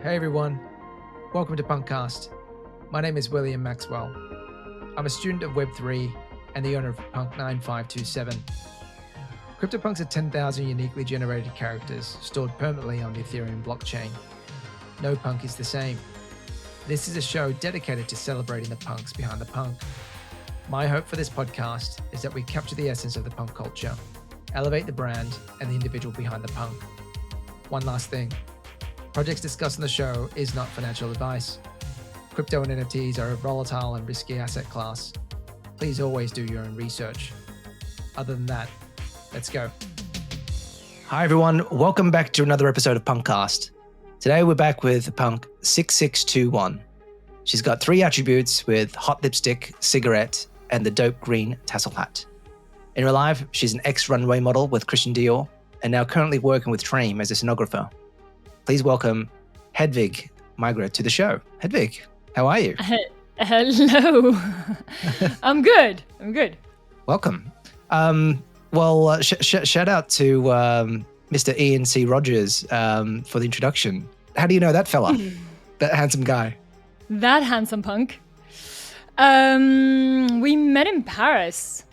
Hey everyone, welcome to PunkCast. My name is William Maxwell. I'm a student of Web3 and the owner of Punk6521. CryptoPunks are 10,000 uniquely generated characters stored permanently on the Ethereum blockchain. No punk is the same. This is a show dedicated to celebrating the punks behind the punk. My hope for this podcast is that we capture the essence of the punk culture, elevate the brand and the individual behind the punk. One last thing. Projects discussed on the show is not financial advice. Crypto and NFTs are a volatile and risky asset class. Please always do your own research. Other than that, let's go. Hi everyone, welcome back to another episode of PunkCast. Today we're back with Punk6621. She's got 3 attributes with hot lipstick, cigarette, and the dope green tassel hat. In real life, she's an ex-runway model with Christian Dior and now currently working with Trame as a scenographer. Please welcome Hedvig Maigre to the show. Hedvig, how are you? Hello. I'm good. Welcome. Shout out to Mr. Ian C. Rogers for the introduction. How do you know that fella? That handsome guy? That handsome punk. We met in Paris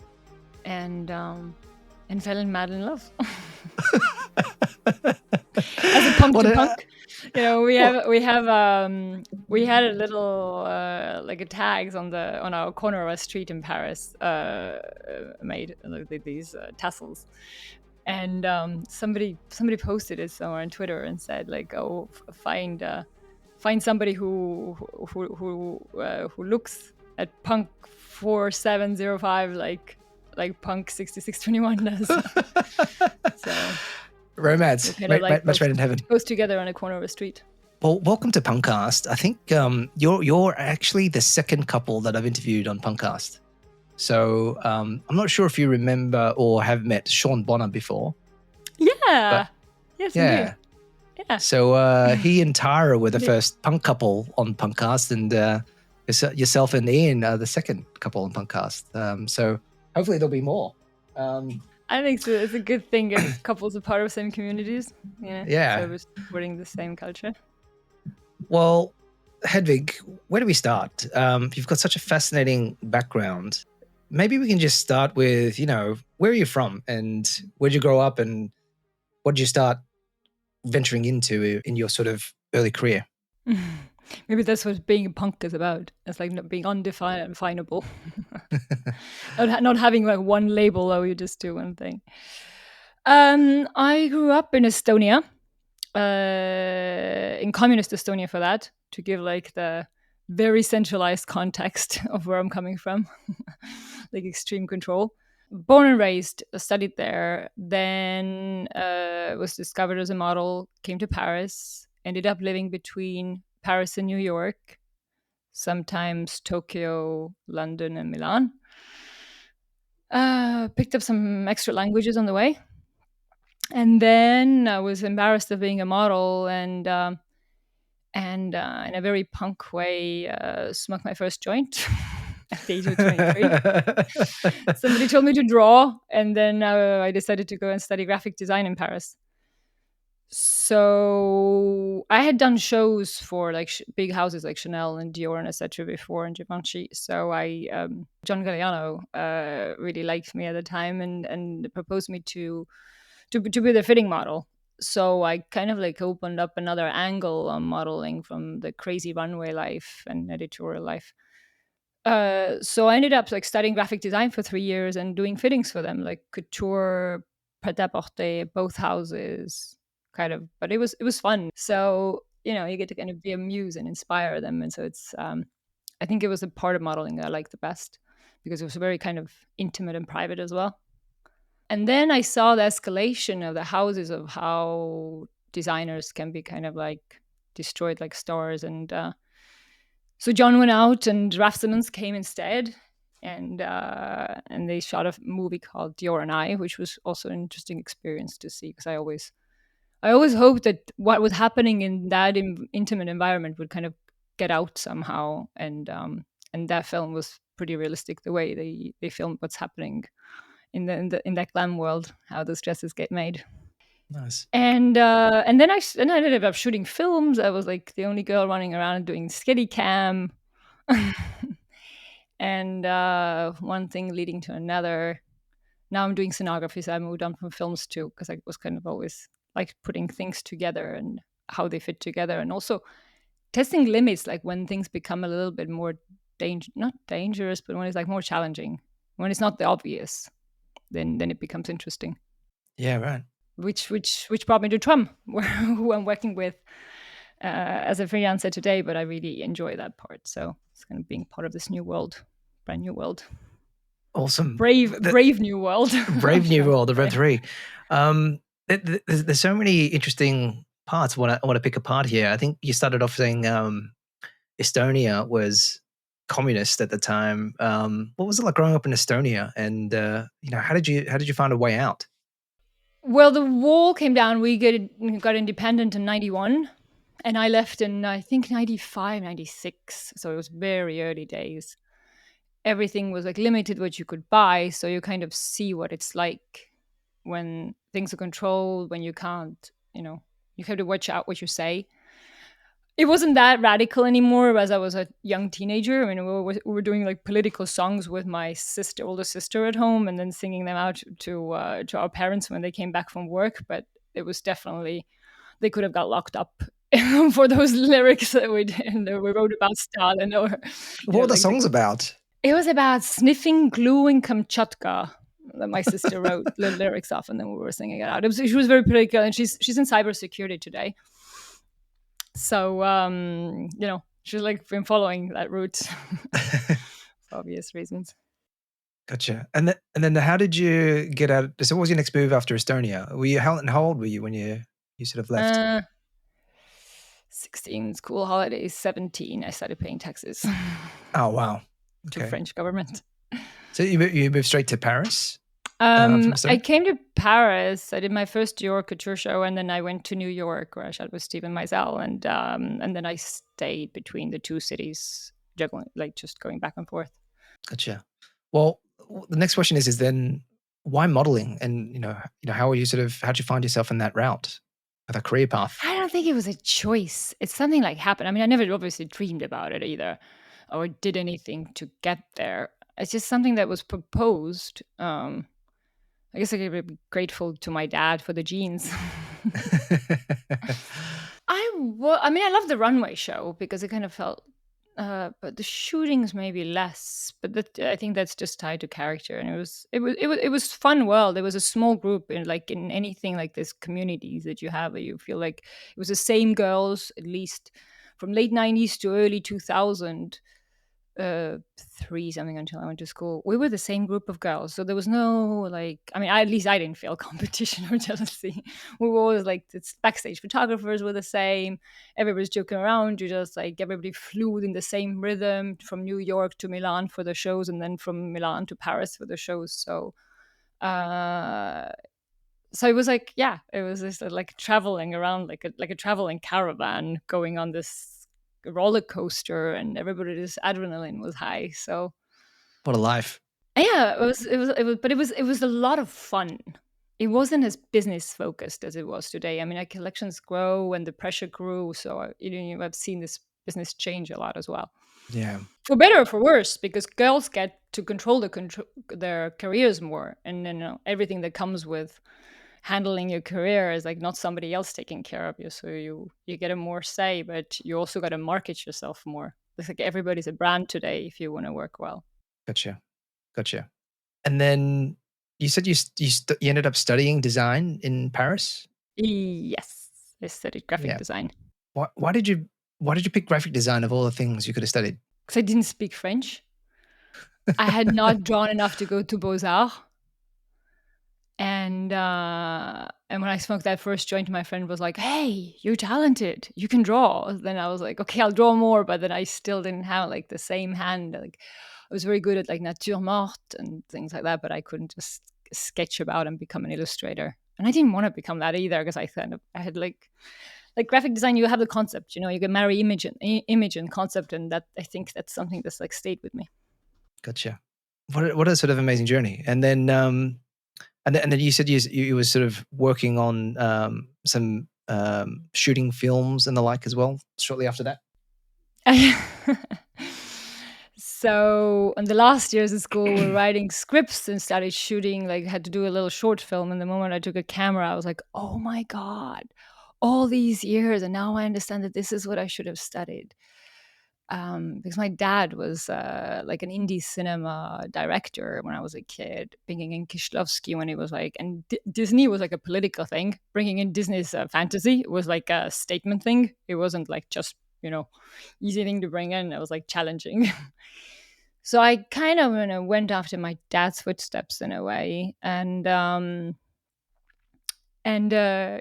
and fell madly in love. As a punk to punk, you know, we had a little like a tags on our corner of a street in Paris made these tassels, and somebody posted it somewhere on Twitter and said like, oh, find somebody who looks at punk 4705 like Punk6621 does. So romance, match made in heaven. Goes together on a corner of a street. Well, welcome to PunkCast. I think you're actually the second couple that I've interviewed on PunkCast. So I'm not sure if you remember or have met Sean Bonner before. Yeah. Yes, yeah. Indeed. Yeah. So he and Tara were the first punk couple on PunkCast, and yourself and Ian are the second couple on PunkCast. So hopefully there'll be more. I think it's a good thing if couples are part of the same communities. Yeah. So we're supporting the same culture. Well, Hedvig, where do we start? You've got such a fascinating background. Maybe we can just start with, where are you from and where'd you grow up and what did you start venturing into in your sort of early career? Maybe that's what being a punk is about. It's like not being undefinable. not having like one label where you just do one thing. I grew up in Estonia, in communist Estonia for that, to give like the very centralized context of where I'm coming from, like extreme control. Born and raised, studied there, then was discovered as a model, came to Paris, ended up living between Paris and New York, sometimes Tokyo, London, and Milan. Picked up some extra languages on the way. And then I was embarrassed of being a model and in a very punk way, smoked my first joint at the age of 23. Somebody told me to draw, and then I decided to go and study graphic design in Paris. So I had done shows for like big houses like Chanel and Dior and etc. before, and Givenchy. So John Galliano really liked me at the time and proposed me to be the fitting model. So I kind of like opened up another angle on modeling from the crazy runway life and editorial life. So I ended up like studying graphic design for 3 years and doing fittings for them, like couture, pret-à-porter, both houses. Kind of, but it was fun. So you get to kind of be a muse and inspire them, and so it's I think it was a part of modeling that I liked the best because it was very kind of intimate and private as well. And then I saw the escalation of the houses of how designers can be kind of like destroyed like stars, and so John went out and Raf Simons came instead, and they shot a movie called Dior and I, which was also an interesting experience to see because I always hoped that what was happening in that intimate environment would kind of get out somehow, and that film was pretty realistic the way they filmed what's happening in that glam world, how those dresses get made. Nice. And then I ended up shooting films. I was like the only girl running around doing Steadicam. And one thing leading to another. Now I'm doing scenography, so I moved on from films too, because I was kind of always like putting things together and how they fit together, and also testing limits, like when things become a little bit more not dangerous, but when it's like more challenging, when it's not the obvious, then it becomes interesting. Yeah, right. Which brought me to Trame, who I'm working with as a freelancer today, but I really enjoy that part. So it's kind of being part of this new world, brand new world. Awesome. Brave new world. Brave new world of Web3. There's so many interesting parts I want to pick apart here. I think you started off saying Estonia was communist at the time. What was it like growing up in Estonia? And how did you find a way out? Well, the wall came down. We got independent in 91, and I left in, I think, 95, 96. So it was very early days. Everything was like limited what you could buy. So you kind of see what it's like when things are controlled, when you can't, you have to watch out what you say. It wasn't that radical anymore as I was a young teenager. I mean, we were doing like political songs with my older sister at home, and then singing them out to our parents when they came back from work. But it was definitely, they could have got locked up for those lyrics that we did, and we wrote about Stalin or What were the songs about? It was about sniffing glue in Kamchatka that my sister wrote the lyrics off, and then we were singing it out. She was very political, and she's in cybersecurity today. So, she's like been following that route for obvious reasons. Gotcha. And then how did you get out? So what was your next move after Estonia? How old were you when you sort of left? 16, school holidays. 17, I started paying taxes. Oh, wow. To French government. So you moved straight to Paris? I came to Paris. I did my first Dior couture show, and then I went to New York, where I shot with Steven Meisel, and then I stayed between the two cities, juggling, like just going back and forth. Gotcha. Well, the next question is then why modeling? And how'd you find yourself in that route, that career path? I don't think it was a choice. It's something like happened. I mean, I never obviously dreamed about it either, or did anything to get there. It's just something that was proposed. I guess I could be grateful to my dad for the genes. I love the runway show because it kind of felt, but the shootings maybe less. But I think that's just tied to character, and it was fun world. It was a small group in anything like this communities that you have, where you feel like it was the same girls, at least from late 90s to early 2000. 3 something until I went to school. We were the same group of girls, so there was no at least I didn't feel competition or jealousy. We were always like, it's backstage photographers were the same. Everybody's joking around. You just like everybody flew in the same rhythm from New York to Milan for the shows, and then from Milan to Paris for the shows. So, so it was like, it was just like traveling around like a traveling caravan going on this roller coaster, and everybody's adrenaline was high. So what a life. Yeah, it was a lot of fun. It wasn't as business focused as it was today. I mean, our collections grow and the pressure grew, so I've seen this business change a lot as well. Yeah, for better or for worse, because girls get to control their careers more, and everything that comes with handling your career is like not somebody else taking care of you, so you get a more say, but you also got to market yourself more. It's like everybody's a brand today if you want to work well. Gotcha. And then you said you ended up studying design in Paris? Yes, I studied graphic design. Why did you pick graphic design of all the things you could have studied? Because I didn't speak French. I had not drawn enough to go to Beaux-Arts. And when I smoked that first joint, my friend was like, "Hey, you're talented. You can draw." Then I was like, "Okay, I'll draw more." But then I still didn't have like the same hand. Like I was very good at like nature morte and things like that, but I couldn't just sketch about and become an illustrator. And I didn't want to become that either, because I had like graphic design. You have the concept, you can marry image and concept, and that I think that's something that's like stayed with me. Gotcha. What a sort of amazing journey. And then And then you said you were sort of working on some shooting films and the like as well shortly after that. So in the last years of school, we were writing scripts and started shooting, like had to do a little short film. And the moment I took a camera, I was like, oh my God, all these years. And now I understand that this is what I should have studied. Because my dad was like an indie cinema director when I was a kid, bringing in Kieślowski when he was like, and Disney was like a political thing. Bringing in Disney's fantasy was like a statement thing. It wasn't like just, easy thing to bring in. It was like challenging. So I kind of went after my dad's footsteps in a way, and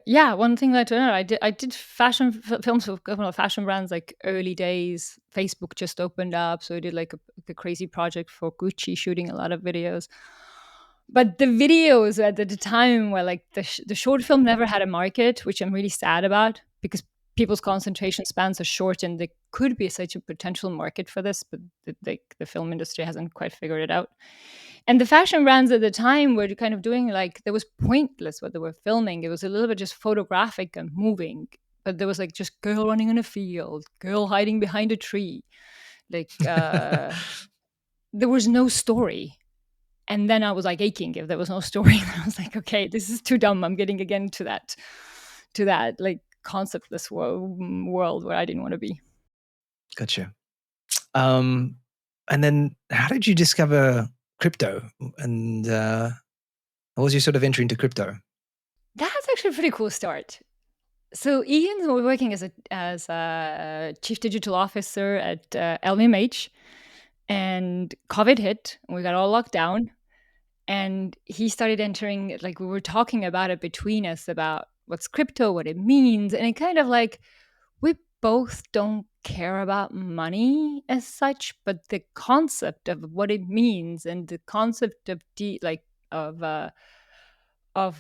yeah, one thing that I did fashion films for a couple of fashion brands, like early days. Facebook just opened up, so I did like a crazy project for Gucci, shooting a lot of videos. But the videos at the time were like the short film never had a market, which I'm really sad about because people's concentration spans are short, and there could be such a potential market for this, but the film industry hasn't quite figured it out. And the fashion brands at the time were kind of doing like, there was pointless what they were filming. It was a little bit just photographic and moving, but there was like just girl running in a field, girl hiding behind a tree. Like there was no story. And then I was like aching if there was no story. I was like, okay, this is too dumb. I'm getting again to that like conceptless world where I didn't want to be. Gotcha. And then how did you discover crypto, and what was your sort of entry into crypto? That's actually a pretty cool start. So Ian's working as a chief digital officer at LVMH, and COVID hit, and we got all locked down. And he started entering, like we were talking about it between us about what's crypto, what it means, and it kind of like we both don't care about money as such, but the concept of what it means and the concept of of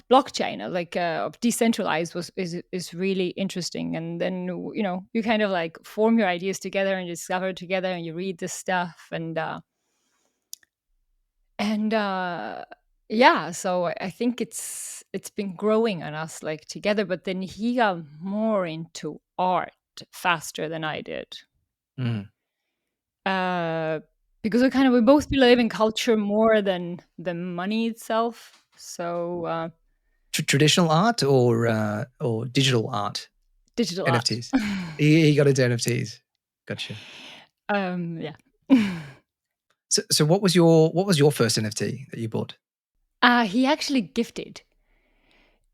blockchain, of decentralized is really interesting. And then you kind of like form your ideas together and discover together, and you read this stuff, and yeah, so I think it's been growing on us like together. But then he got more into art faster than I did. Mm. Because we both believe in culture more than the money itself. So Traditional art or digital art? digital art. NFTs. He got into NFTs. Gotcha. Yeah. So what was your first NFT that you bought? He actually gifted.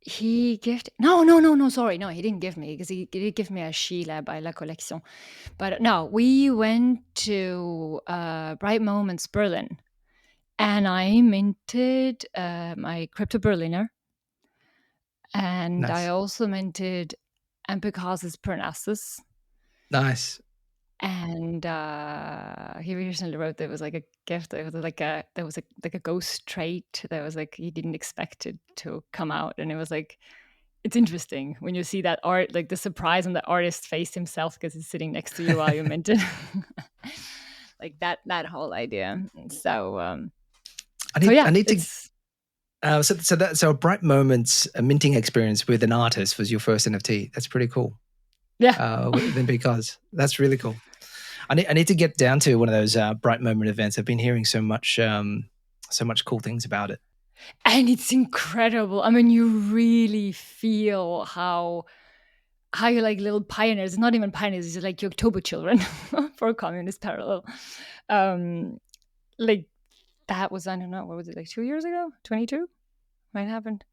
He gifted. No. Sorry, no, he didn't give me, because he did give me a Sheila by La Collection. But no, we went to Bright Moments Berlin, and I minted my Crypto Berliner, and I Nice. also minted Ampicaz's Parnassus. Nice. And he recently wrote there was like a gift. There was like a ghost trait that was like he didn't expect it to come out, and it was like, it's interesting when you see that art, like the surprise on the artist's face himself because he's sitting next to you while you mint it. Like that whole idea. So I need to. So a Bright Moments, a minting experience with an artist was your first NFT. That's pretty cool. Yeah. Then because that's really cool. I need to get down to one of those Bright Moment events. I've been hearing so much cool things about it. And it's incredible. I mean, you really feel how you're like little pioneers. It's not even pioneers, it's like your October children for communist parallel. Like that was, I don't know, what was it, like 2 years ago? 22 when it happened.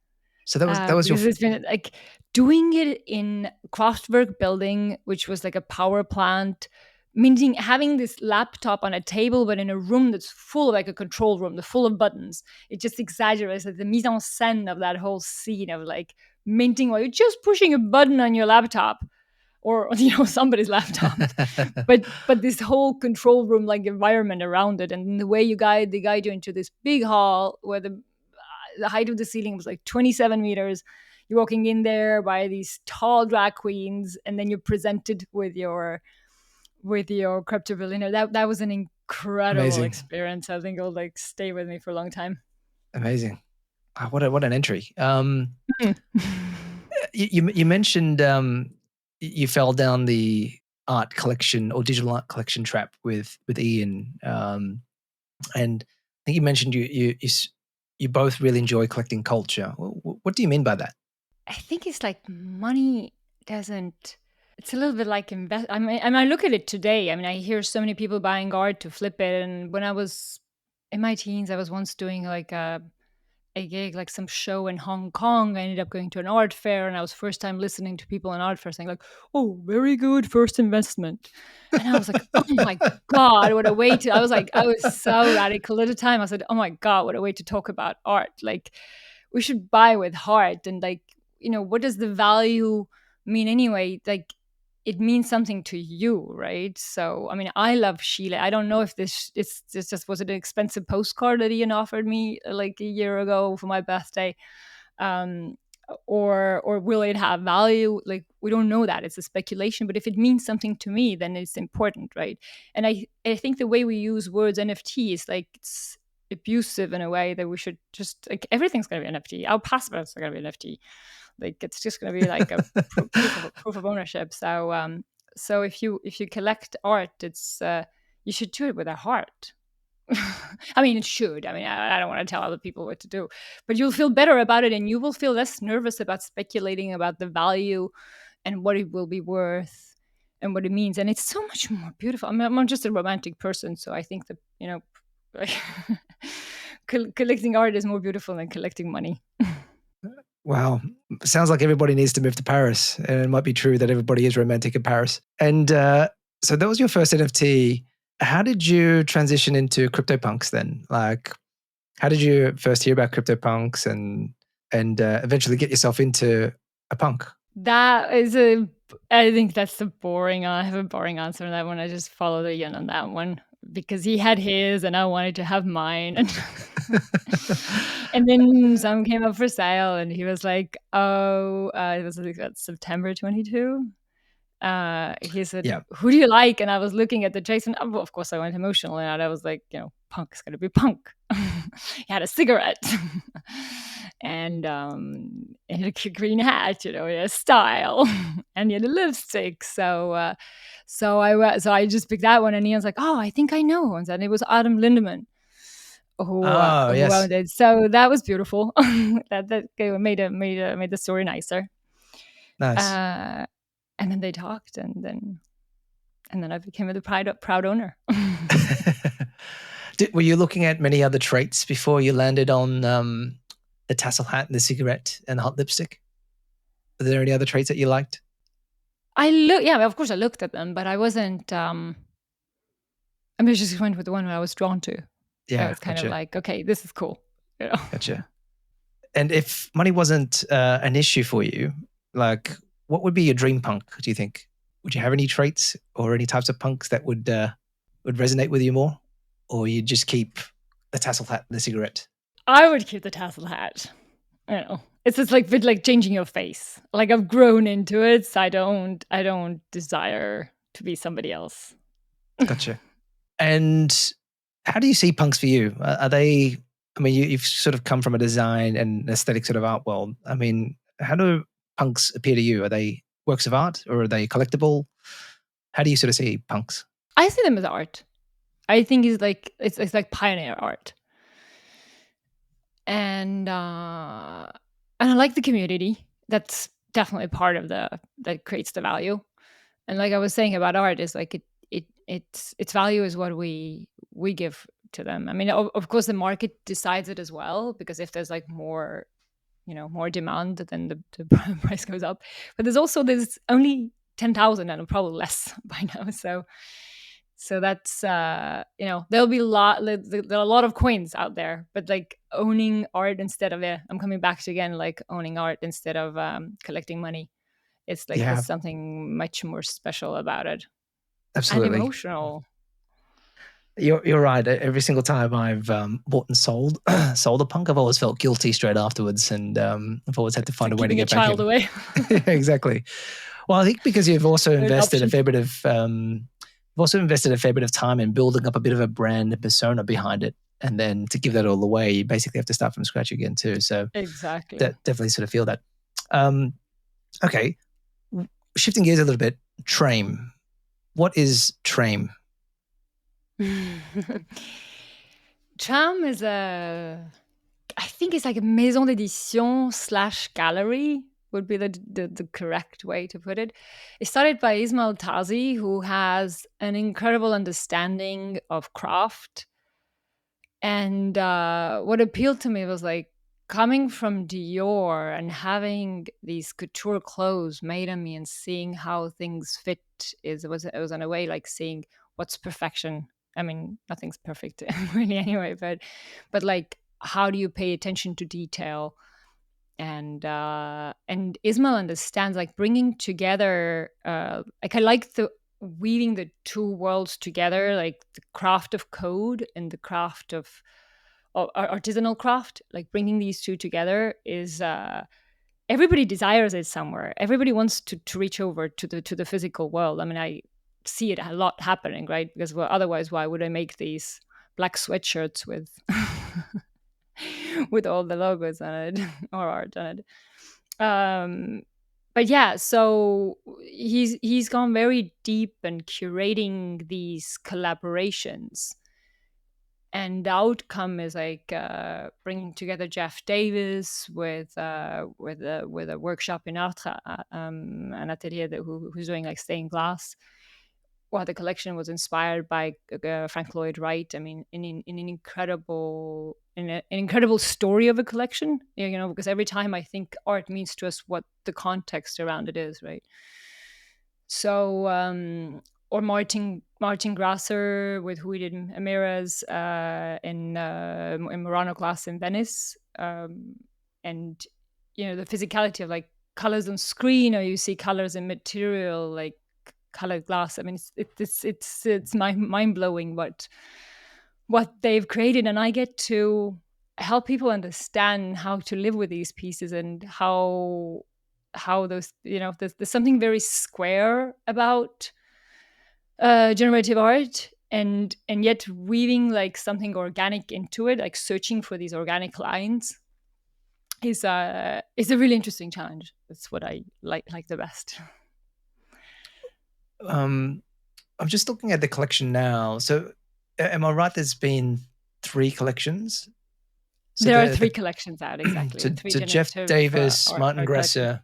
So that was your. Because it's been like doing it in Kraftwerk building, which was like a power plant, meaning having this laptop on a table, but in a room that's full of like a control room, that's full of buttons. It just exaggerates like the mise en scène of that whole scene of like minting while you're just pushing a button on your laptop or somebody's laptop. but this whole control room like environment around it, and the way they guide you into this big hall where the height of the ceiling was like 27 meters. You're walking in there by these tall drag queens, and then you're presented with your crypto billionaire. That was an incredible Amazing. experience. I think it'll like stay with me for a long time. Amazing. What an entry. Mm. You mentioned you fell down the art collection or digital art collection trap with Ian, and I think you mentioned you both really enjoy collecting culture. What do you mean by that? I think it's like money doesn't. It's a little bit like invest. I look at it today. I mean, I hear so many people buying art to flip it. And when I was in my teens, I was once doing like a gig, like some show in Hong Kong. I ended up going to an art fair, and I was first time listening to people in art fair saying like, "Oh, very good first investment," and I was like, "Oh my god, what a way to!" I was so radical at the time. I said, "Oh my god, what a way to talk about art! Like, we should buy with heart, and like, what does the value mean anyway? Like." It means something to you, right? So, I mean, I love Sheila. I don't know if this just was an expensive postcard that Ian offered me like a year ago for my birthday, um, or will it have value? Like, we don't know that. It's a speculation. But if it means something to me, then it's important, right? And I think the way we use words NFT is like it's abusive in a way that we should just like everything's going to be NFT. Our passports are going to be NFT. Like it's just going to be like a proof of ownership. So if you collect art, it's you should do it with a heart. I mean, it should. I mean, I don't want to tell other people what to do, but you'll feel better about it, and you will feel less nervous about speculating about the value and what it will be worth and what it means. And it's so much more beautiful. I mean, I'm just a romantic person, so I think that like, collecting art is more beautiful than collecting money. Wow. Sounds like everybody needs to move to Paris. And it might be true that everybody is romantic in Paris. And so that was your first NFT. How did you transition into CryptoPunks then? Like, how did you first hear about CryptoPunks and eventually get yourself into a punk? I think that's I have a boring answer on that one. I just followed Ian on that one because he had his and I wanted to have mine. And then some came up for sale and he was like, oh, it was like September 22. He said, Yeah. who do you like? And I was looking at the Jason. Well, of course, I went emotional and I was like, punk's going to be punk. He had a cigarette and he had a green hat, he had a style and he had a lipstick. So I just picked that one and Ian's like, oh, I think I know. And then it was Adam Lindemann who yes. owned it. So that was beautiful. that made the story nicer. Nice. And then they talked, and then I became a proud owner. Were you looking at many other traits before you landed on the tassel hat and the cigarette and the hot lipstick? Were there any other traits that you liked? Of course I looked at them, but I wasn't. I just went with the one I was drawn to. Yeah, it's kind of like, okay, this is cool. Gotcha. And if money wasn't an issue for you, like, what would be your dream punk, do you think? Would you have any traits or any types of punks that would resonate with you more? Or you'd just keep the tassel hat and the cigarette? I would keep the tassel hat. It's just like a bit like changing your face. Like I've grown into it, so I don't desire to be somebody else. Gotcha. And how do you see punks for you? Are they, I mean, you've sort of come from a design and aesthetic sort of art world. I mean, how do punks appear to you? Are they works of art or are they collectible? How do you sort of see punks? I see them as art. I think it's like pioneer art. And I like the community. That's definitely part of that creates the value. And like I was saying about art is like its value is what we give to them. I mean, of course the market decides it as well, because if there's like more demand, then the price goes up. But there's only 10,000 and probably less by now. So that's there'll be there are a lot of coins out there, but like owning art instead of I'm coming back to again, like owning art instead of collecting money. It's like there's something much more special about it. Absolutely. And emotional. You're right. Every single time I've bought and sold a punk, I've always felt guilty straight afterwards, and I've always had to find a way to get back in. Keeping a child away. Exactly. Well, I think because you've also invested a fair bit of time in building up a bit of a brand persona behind it, and then to give that all away, you basically have to start from scratch again too. So Exactly. definitely sort of feel that. Okay, shifting gears a little bit. Trame. What is Trame? Trame is I think it's like a maison d'édition / gallery would be the correct way to put it. It's started by Ismail Tazi, who has an incredible understanding of craft. And what appealed to me was like coming from Dior and having these couture clothes made on me and seeing how things fit it was in a way like seeing what's perfection. I mean, nothing's perfect really anyway, but like how do you pay attention to detail? And Ismail understands like bringing together like I like the weaving the two worlds together, like the craft of code and the craft of artisanal craft, like bringing these two together is everybody desires it somewhere. Everybody wants to reach over to the physical world. I mean, I see it a lot happening, right? Because well, otherwise why would I make these black sweatshirts with with all the logos on it or art on it? But yeah, so he's gone very deep in curating these collaborations, and the outcome is like bringing together Jeff Davis with a workshop in Artra, an atelier who's doing like stained glass. Well, the collection was inspired by Frank Lloyd Wright. I mean, in an incredible story of a collection, you know, because every time I think art means to us what the context around it is, right? So, or Martin Grasser, with who we did Amiras in Murano glass in Venice, and you know the physicality of like colors on screen, or you see colors in material like colored glass. I mean, it's mind blowing what they've created, and I get to help people understand how to live with these pieces and how those, you know, there's something very square about generative art, and yet weaving like something organic into it, like searching for these organic lines is a really interesting challenge. That's what I like the best. I'm just looking at the collection now. So am I right? There's been 3 collections. So there are 3 collections out, exactly. So, 3 so Jeff generative Davis, Martin art collections. Grasser.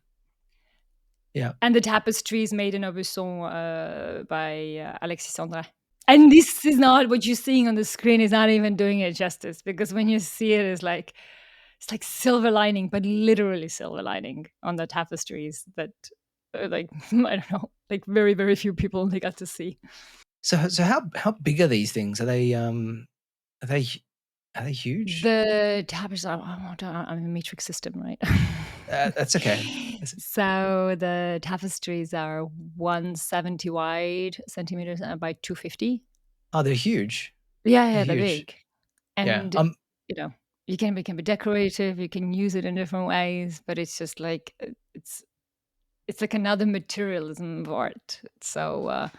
Yeah. And the tapestries made in Aubusson by Alexis André. And this is not what you're seeing on the screen is not even doing it justice, because when you see it, it's like silver lining, but literally silver lining on the tapestries that like I don't know, like very, very few people only got to see. So how big are these things? Are they huge? The tapestries are I'm a matrix system, right? That's okay. So the tapestries are 170 wide centimeters by 250. Oh, they're huge. Yeah, they're big. And yeah. you know, it can be decorative, you can use it in different ways, but it's just like it's like another materialism of art. So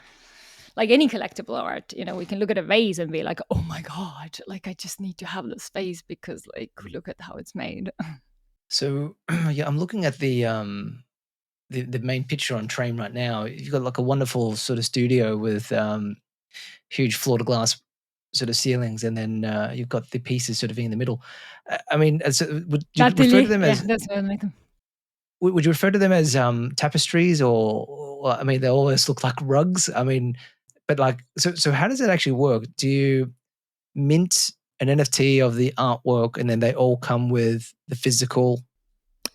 like any collectible art, you know, we can look at a vase and be like, oh my god, like I just need to have this vase because like look at how it's made. So yeah, I'm looking at the main picture on Trame right now. You've got like a wonderful sort of studio with huge floor to glass sort of ceilings, and then you've got the pieces sort of being in the middle. I mean, would you refer to them as? Yeah, that's what I like them. Would you refer to them as tapestries, or I mean, they almost look like rugs. I mean, but like, so how does it actually work? Do you mint an NFT of the artwork, and then they all come with the physical?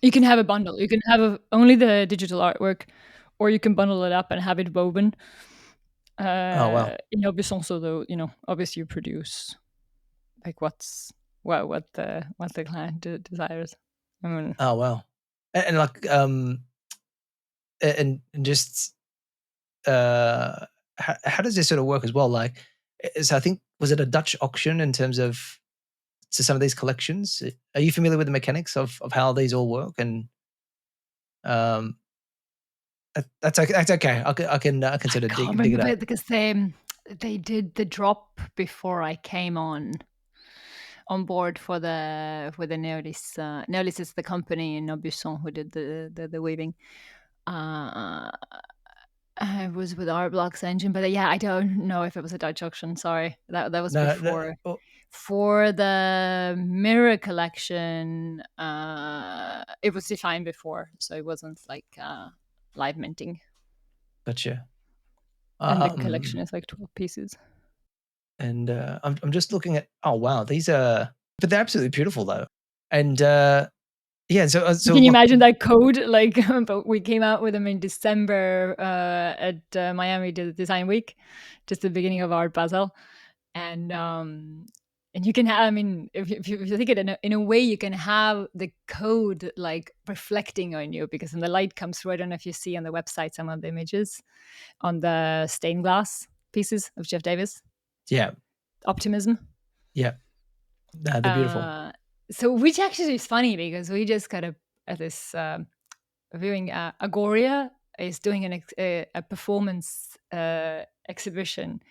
You can have a bundle. You can have only the digital artwork, or you can bundle it up and have it woven. Oh wow! In Aubusson, so though, you know, obviously you produce like what the client desires. I mean, Oh wow! And like and just how does this sort of work as well? Like, so I think, was it a Dutch auction in terms of some of these collections? Are you familiar with the mechanics of how these all work? And that's okay. That's okay. I can sort of dig it out because they did the drop before I came on. on board for the Neolis. Neolis is the company in Aubusson who did the weaving. It was with our Blocks engine, but yeah, I don't know if it was a Dutch auction. Sorry, that was before. For the Mirror collection, it was defined before, so it wasn't like live minting. Gotcha. And the collection is like 12 pieces. And I'm just looking at. Oh wow, these are, but they're absolutely beautiful though. And yeah, so can you imagine that code? Like, but we came out with them in December at Miami Design Week, just the beginning of Art Basel, and you can have. I mean, if you think it in a way, you can have the code like reflecting on you because when the light comes through. I don't know if you see on the website some of the images on the stained glass pieces of Jeff Davis. Yeah, Optimism. Yeah, they're beautiful. So, which actually is funny because we just got this viewing. Agoria is doing a performance exhibition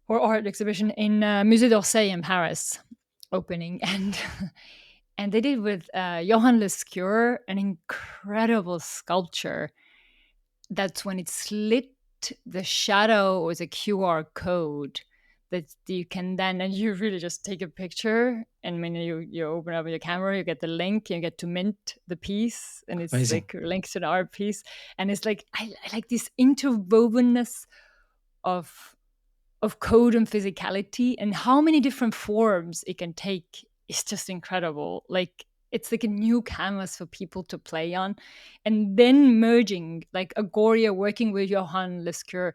or art exhibition in Musée d'Orsay in Paris, opening, and they did with Johann Lescure an incredible sculpture. That's when it slit the shadow was a QR code that you can then, and you really just take a picture, and when you open up your camera, you get the link, you get to mint the piece, and it's Amazing. like linked to the art piece, and it's like I like this interwovenness of code and physicality, and how many different forms it can take is just incredible. Like it's like a new canvas for people to play on, and then merging like Agoria working with Johann Lescure.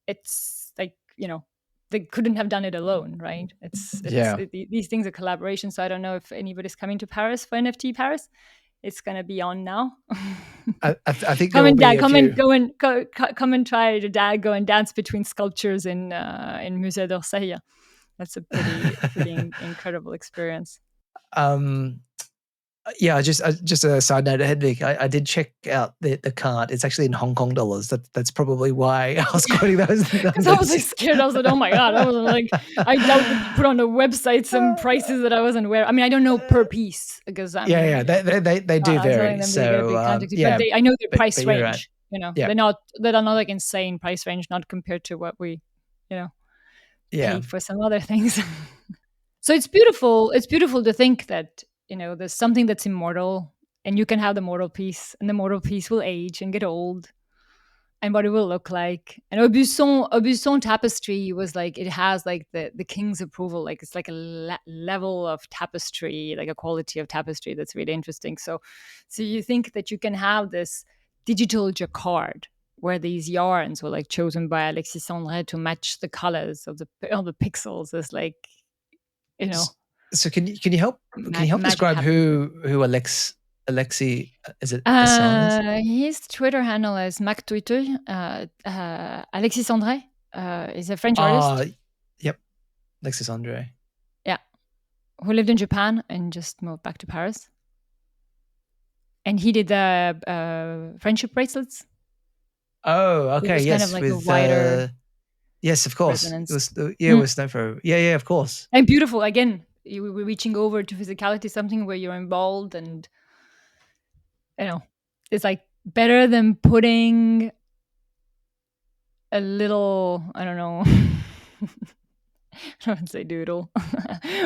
It's like they couldn't have done it alone, right? These things are collaboration. So I don't know if anybody's coming to Paris for NFT Paris. It's gonna be on now. I think come and try to go and dance between sculptures in Musée d'Orsay. That's a pretty incredible experience. Yeah, just a side note, Hedvig, I did check out the card. It's actually in Hong Kong dollars. That's probably why I was quoting those. Because I was like scared. I was like, oh my God. I was like, I doubt they put on the website some prices that I wasn't aware. I mean, I don't know per piece because I'm they do vary. So but I know their price range. Right. They're not like insane price range, not compared to what we, pay for some other things. So it's beautiful. It's beautiful to think that there's something that's immortal, and you can have the mortal piece, and the mortal piece will age and get old, and what it will look like. And Aubusson tapestry was like, it has like the king's approval. Like it's like a level of tapestry, like a quality of tapestry that's really interesting. So you think that you can have this digital jacquard where these yarns were like chosen by Alexis Sandret to match the colors of the pixels. It's like, So can you help describe who Alexi is it? His Twitter handle is MacTwitter. Alexis Sandret is a French artist. Yep, Alexis Sandret. Yeah, who lived in Japan and just moved back to Paris. And he did the friendship bracelets. Oh, okay, yes, kind of like with a wider. Yes, of course. Resonance. It was known for. Yeah, of course. And beautiful. Again, you were reaching over to physicality, something where you're involved, and it's like better than putting a little, I don't know, I would say doodle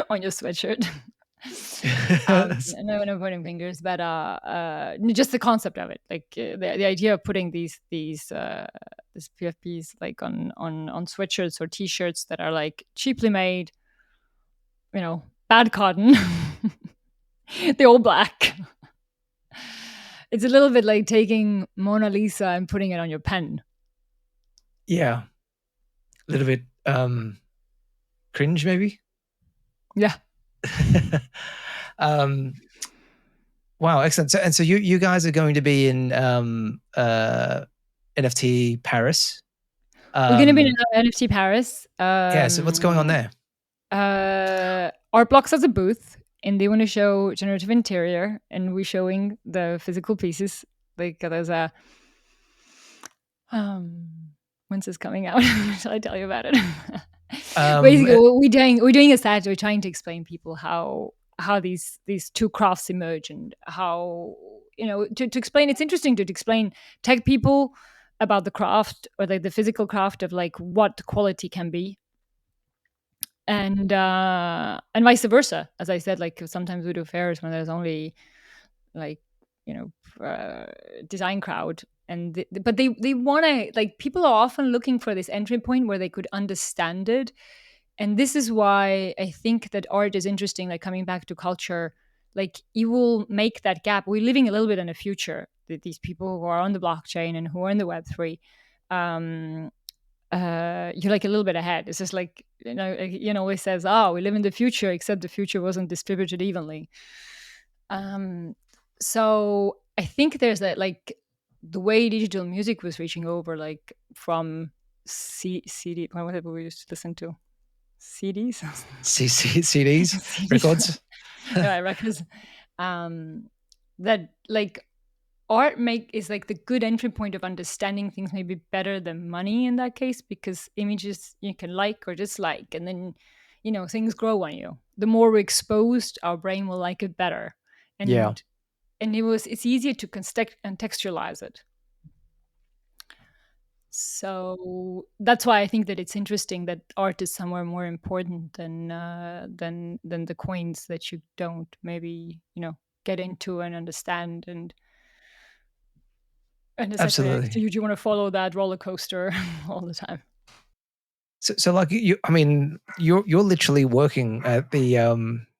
on your sweatshirt. No pointing fingers, but just the concept of it, like the idea of putting these PFPs like on sweatshirts or t-shirts that are like cheaply made, bad cotton, they're all black. It's a little bit like taking Mona Lisa and putting it on your pen. Yeah, a little bit cringe, maybe. Yeah. Wow, excellent. So you guys are going to be in NFT Paris. We're going to be in NFT Paris. So what's going on there? Art Blocks has a booth, and they want to show generative interior, and we're showing the physical pieces. Like there's a when's this coming out? Shall I tell you about it? Basically, we're doing a set. We're trying to explain people how these two crafts emerge, and how, to explain. It's interesting to explain tech people about the craft, or like the physical craft of like what quality can be, and vice versa. As I said, like sometimes we do fairs when there's only like, design crowd, and but they want to, like, people are often looking for this entry point where they could understand it. And this is why I think that art is interesting, like coming back to culture. Like, you will make that gap. We're living a little bit in the future, that these people who are on the blockchain and who are in the Web3, you're like a little bit ahead. It's just like, always says, oh, we live in the future, except the future wasn't distributed evenly. So I think there's that, like, the way digital music was reaching over, like from CD, whatever we used to listen to, CDs, CDs, records. Yeah, records. That, like, art is like the good entry point of understanding things maybe better than money in that case, because images you can like or dislike, and then things grow on you. The more we're exposed, our brain will like it better. And Yeah. And it's easier to contextualize it. So that's why I think that it's interesting that art is somewhere more important than the coins that you don't maybe get into and understand. And Absolutely. do you want to follow that roller coaster all the time? So like you're literally working at the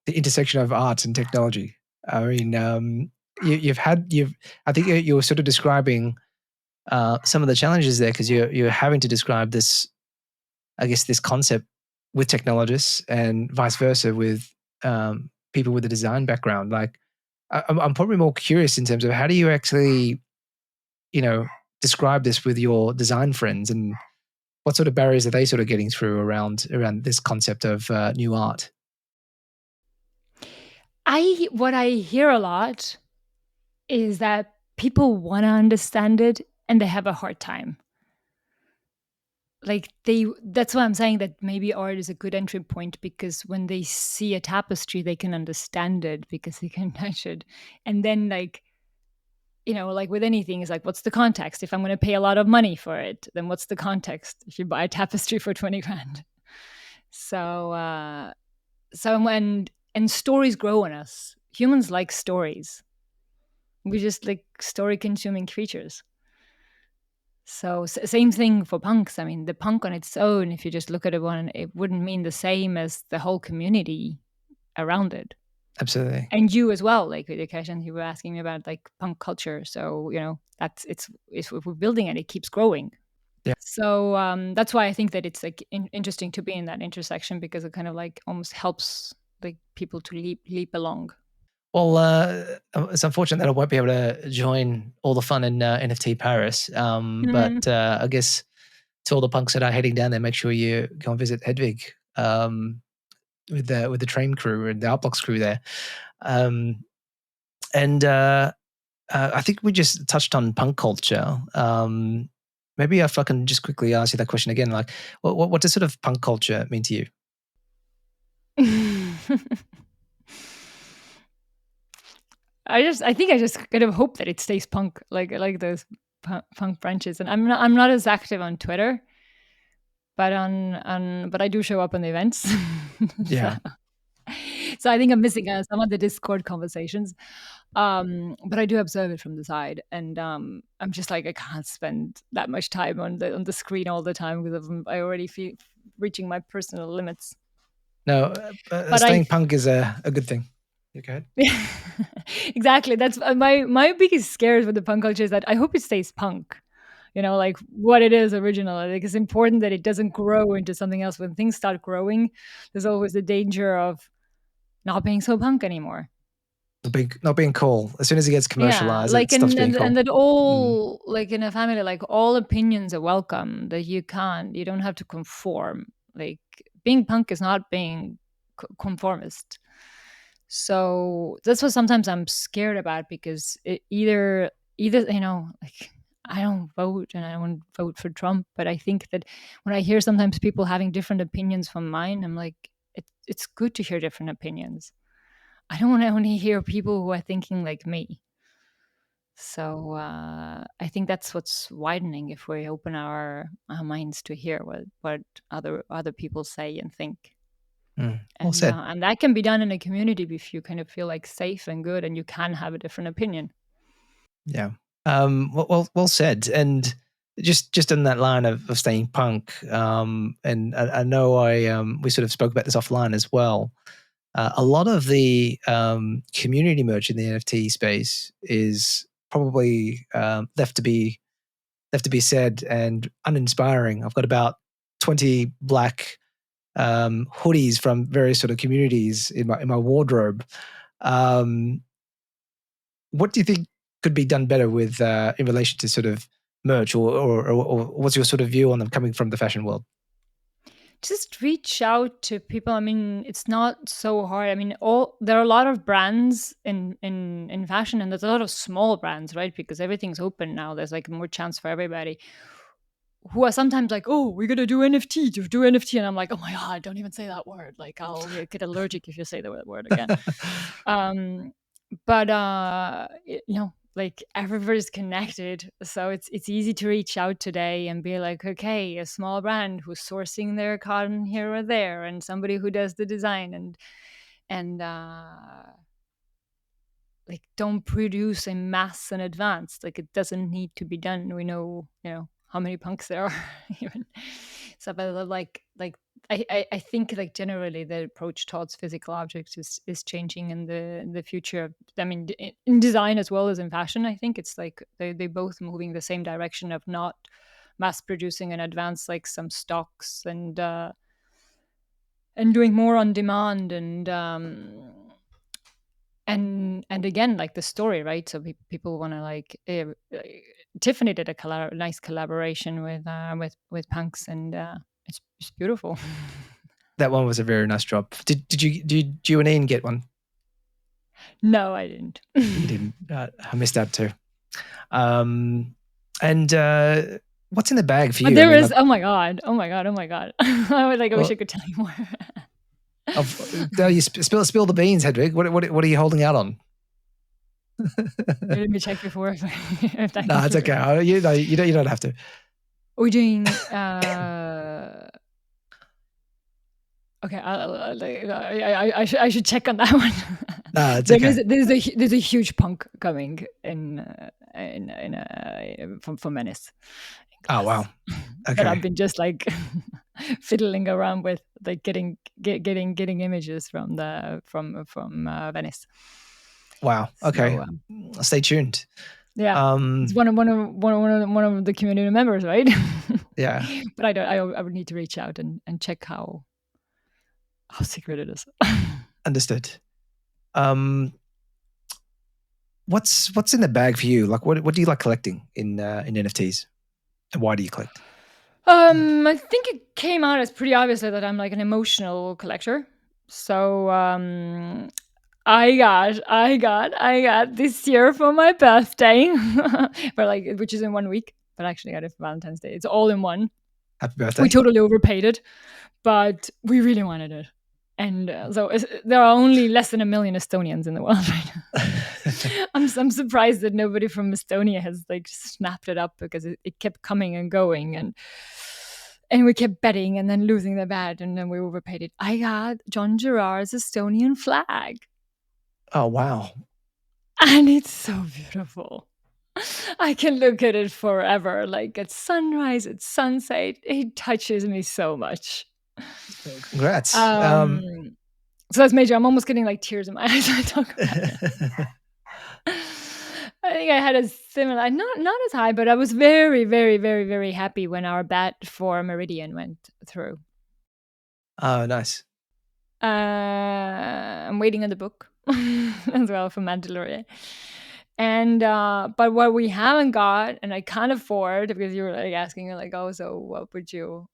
intersection of art and technology. I mean, I think you're sort of describing some of the challenges there, because you're having to describe this, I guess, this concept with technologists, and vice versa with people with a design background. Like, I'm probably more curious in terms of how do you actually, describe this with your design friends, and what sort of barriers are they sort of getting through around this concept of new art? What I hear a lot is that people want to understand it and they have a hard time. Like, that's why I'm saying that maybe art is a good entry point, because when they see a tapestry, they can understand it because they can touch it. And then, like, like with anything, is like, what's the context? If I'm going to pay a lot of money for it, then what's the context if you buy a tapestry for 20 grand? So, and stories grow on us. Humans like stories. We just like story consuming creatures. So same thing for punks. I mean, the punk on its own, if you just look at it wouldn't mean the same as the whole community around it. Absolutely. And you as well, like with the question you were asking me about, like punk culture. So it's if we're building it, it keeps growing. Yeah. So that's why I think that it's like interesting to be in that intersection, because it kind of like almost helps like people to leap along. Well, it's unfortunate that I won't be able to join all the fun in NFT Paris. But I guess to all the punks that are heading down there, make sure you go and visit Hedvig with the Trame crew and the Outblocks crew there. And I think we just touched on punk culture. Maybe if I can just quickly ask you that question again, like, what does sort of punk culture mean to you? I think I just kind of hope that it stays punk, like those punk branches. And I'm not as active on Twitter, but but I do show up on the events. Yeah. So I think I'm missing some of the Discord conversations, but I do observe it from the side, and I'm just like, I can't spend that much time on the screen all the time, because I already feel reaching my personal limits. No, but staying punk is a good thing. Okay. Exactly. That's my biggest scares with the punk culture, is that I hope it stays punk. Like what it is originally. Like, it's important that it doesn't grow into something else. When things start growing, there's always the danger of not being so punk anymore. Not being cool. As soon as it gets commercialized, like, it stops being cool. And that all, like in a family, like all opinions are welcome. That you don't have to conform. Like, being punk is not being conformist. So that's what sometimes I'm scared about, because it either like, I don't vote and I won't vote for Trump, but I think that when I hear sometimes people having different opinions from mine, I'm like, it's good to hear different opinions. I don't want to only hear people who are thinking like me. So I think that's what's widening if we open our minds to hear what other people say and think. Well said. And that can be done in a community if you kind of feel like safe and good and you can have a different opinion. Yeah. Well said. And just on that line of staying punk, and I know we sort of spoke about this offline as well. A lot of the community merch in the NFT space is probably left to be said and uninspiring. I've got about 20 black hoodies from various sort of communities in my wardrobe. Um, what do you think could be done better with in relation to sort of merch, or what's your sort of view on them coming from the fashion world? Just reach out to people. I mean, it's not so hard. I mean, all there are a lot of brands in fashion, and there's a lot of small brands, right? Because everything's open now. There's like more chance for everybody. Who are sometimes like, "Oh, we're gonna do NFT to do NFT," and I'm like, "Oh my god, don't even say that word! Like, I'll get allergic if you say the word again." um, but like everybody's connected, so it's easy to reach out today and be like, okay, a small brand who's sourcing their cotton here or there, and somebody who does the design, and like don't produce in mass in advance. Like it doesn't need to be done. We know, how many punks there are. Even so, but I think like generally the approach towards physical objects is changing in the future. I mean, in design as well as in fashion, I think it's like they both moving the same direction of not mass producing in advance like some stocks and doing more on demand and again like the story, right? So people want to like Tiffany did a nice collaboration with punks, and it's beautiful. That one was a very nice drop. Did you and Ian get one? No, I didn't. You didn't. I missed out too. And what's in the bag for you? But there is. Like, Oh my god! Oh my god! Oh my god! I wish I could tell you more. You spill the beans, Hedvig. What are you holding out on? Let me check before. If that No, it's okay. You don't have to. We're doing. Okay, I should check on that one. No, it's okay. There's a huge punk coming in from Venice. Oh wow. Okay. That I've been just like fiddling around with, like getting images from Venice. Wow. Okay. So, stay tuned. Yeah, it's one of the community members, right? Yeah. But I would need to reach out and check how secret it is. Understood. What's in the bag for you? Like, what do you like collecting in NFTs, and why do you collect? I think it came out as pretty obvious that I'm like an emotional collector. So I got this year for my birthday, but like which is in 1 week. But actually, I got it for Valentine's Day. It's all in one. Happy birthday. We totally overpaid it, but we really wanted it. And there are only less than 1 million Estonians in the world right now. I'm surprised that nobody from Estonia has like snapped it up, because it kept coming and going, and we kept betting and then losing the bet, and then we overpaid it. I got John Gerard's Estonian flag. Oh wow. And it's so beautiful. I can look at it forever, like at sunrise, at sunset. It touches me so much. Congrats. So that's major. I'm almost getting like tears in my eyes when I talk about it. I think I had a similar, not as high, but I was very, very, very, very happy when our bet for Meridian went through. Oh, nice. I'm waiting on the book as well for Mandalorian. And but what we haven't got, and I can't afford, because you were like asking, you're like, oh, so what would you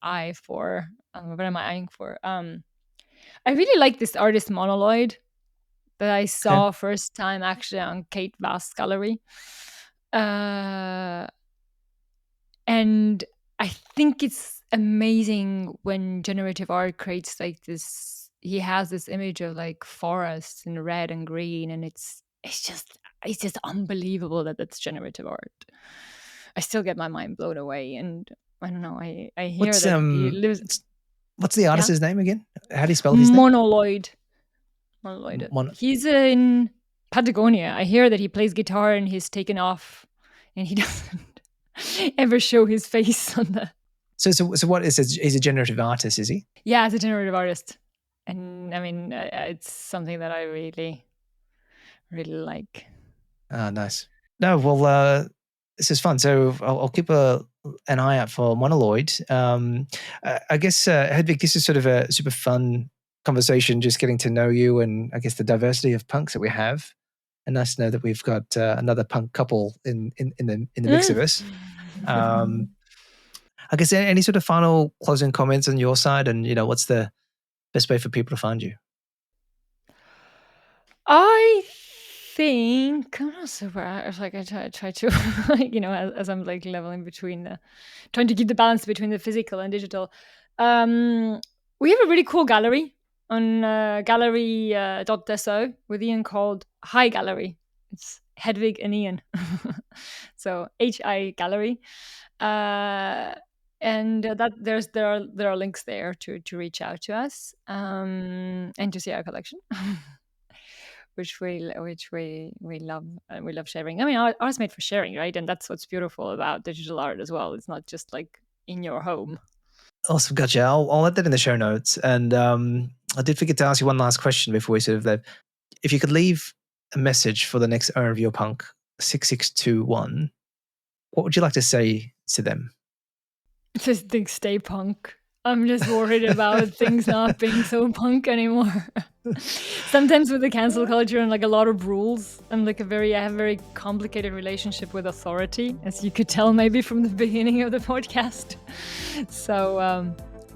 eye for? What am I eyeing for? I really like this artist Monoloid that I saw first time actually on Kate Vast's gallery. And I think it's amazing when generative art creates like this. He has this image of like forests in red and green, and it's just unbelievable that that's generative art. I still get my mind blown away, and I don't know. I hear What's that he lives. what's the Yeah, artist's name again? How do you spell his name? Monoloid. He's in Patagonia. I hear that he plays guitar and he's taken off, and he doesn't ever show his face on the. So what is it? He's a generative artist, is he? Yeah, as a generative artist, and I mean it's something that I really, really like. Ah, nice. No, well, this is fun. So I'll keep an eye out for Monoloid. I guess Hedvig, this is sort of a super fun conversation, just getting to know you, and I guess the diversity of punks that we have. And nice to know that we've got another punk couple in the mix of us. I guess any sort of final closing comments on your side, and what's the best way for people to find you? I think I'm not super. It's like I try to, as I'm like leveling between, trying to keep the balance between the physical and digital. We have a really cool gallery on gallery.deso with Ian called Hi Gallery. It's Hedvig and Ian, so HI Gallery. And that there are links there to reach out to us and to see our collection. Which we love, and we love sharing. I mean, art's made for sharing, right? And that's what's beautiful about digital art as well. It's not just like in your home. Awesome, gotcha. I'll add that in the show notes. And I did forget to ask you one last question before we sort of leave. If you could leave a message for the next owner of your punk, 6621, what would you like to say to them? Just think, stay punk. I'm just worried about things not being so punk anymore. Sometimes with the cancel culture and like a lot of rules, I have a very complicated relationship with authority, as you could tell maybe from the beginning of the podcast. So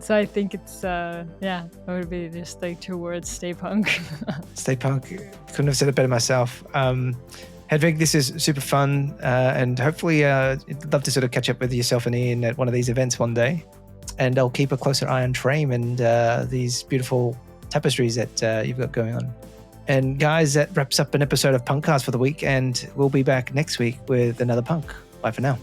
I think it's it would be just like 2 words: stay punk. Stay punk. Couldn't have said it better myself. Hedvig, this is super fun, and hopefully I'd love to sort of catch up with yourself and Ian at one of these events one day. And I'll keep a closer eye on Trame and these beautiful tapestries that you've got going on. And guys, that wraps up an episode of PunkCast for the week, and we'll be back next week with another punk. Bye for now.